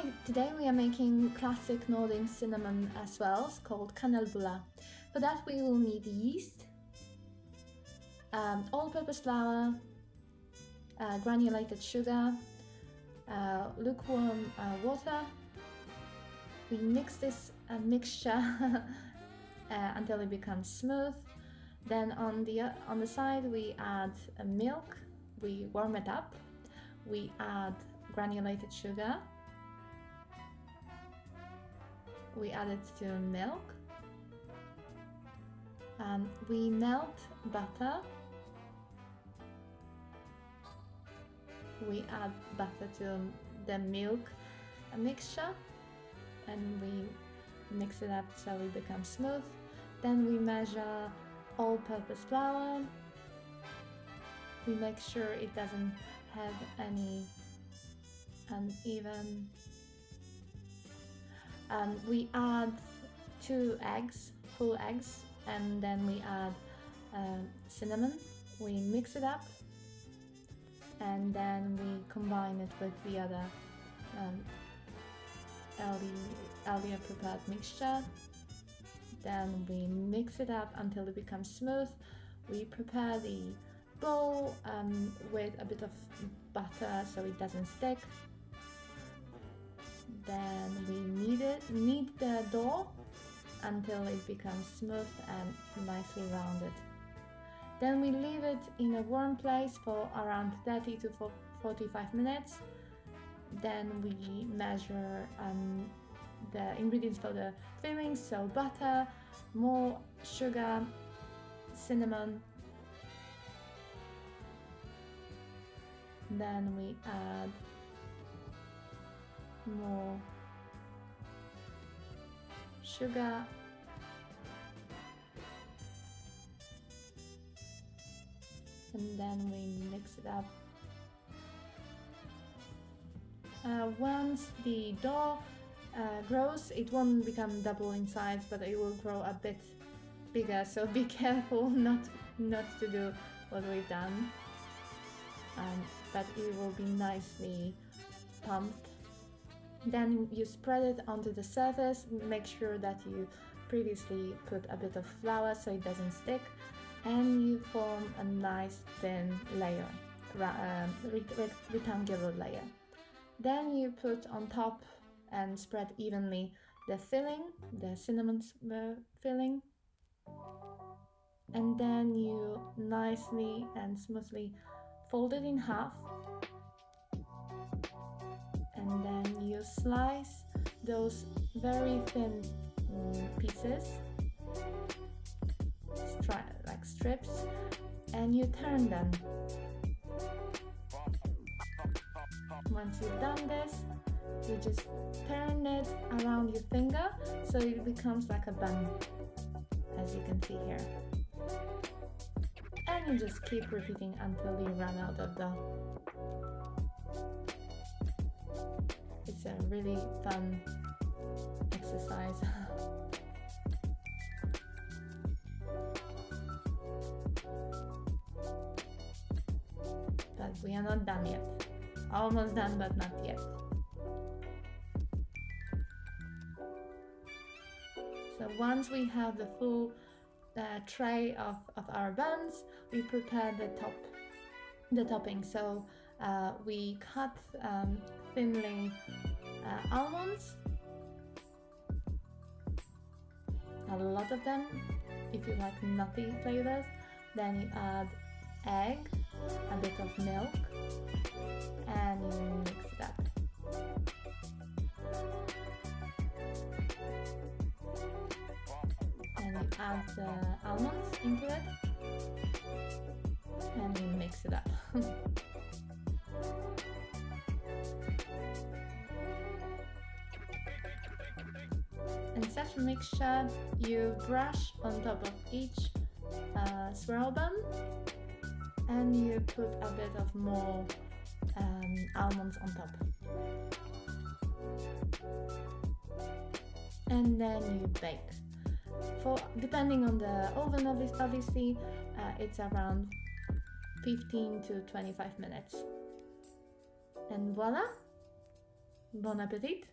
Hi, today we are making classic Nordic cinnamon swirls called Kanelbuller. For that we will need yeast, all-purpose flour, granulated sugar, lukewarm water. We mix this mixture until it becomes smooth. Then on the side we add milk, we warm it up, we add granulated sugar, we add it to milk, we melt butter, we add butter to the milk mixture and we mix it up so it becomes smooth. Then we measure all-purpose flour, we make sure it doesn't have any uneven. We add 2 eggs, full eggs, and then we add cinnamon. We mix it up and then we combine it with the other earlier prepared mixture. Then we mix it up until it becomes smooth. We prepare the bowl with a bit of butter so it doesn't stick. Then we knead the dough until it becomes smooth and nicely rounded. Then we leave it in a warm place for around 30 to 45 minutes. Then we measure the ingredients for the filling, so butter, more sugar, cinnamon. Then we add more sugar, and then we mix it up. Once the dough grows, it won't become double in size, but it will grow a bit bigger, so be careful not to do what we've done, but it will be nicely pumped. Then you spread it onto the surface, make sure that you previously put a bit of flour so it doesn't stick, and you form a nice thin layer, rectangular layer. Then you put on top and spread evenly the filling, the cinnamon filling, and then you nicely and smoothly fold it in half, and then you slice those very thin pieces, like strips, and you turn them. Once you've done this, you just turn it around your finger so it becomes like a bun, as you can see here. And you just keep repeating until you run out of dough. It's a really fun exercise. But we are not done yet. Almost done, but not yet. So once we have the full tray of our buns, we prepare the topping. So we cut thinly almonds, a lot of them if you like nutty flavors. Then you add egg, a bit of milk, and you mix it up. And you add the almonds into it, and you mix it up. In such a mixture, you brush on top of each swirl bun, and you put a bit of more almonds on top. And then you bake. Depending on the oven, obviously, it's around 15 to 25 minutes. And voila! Bon appetit.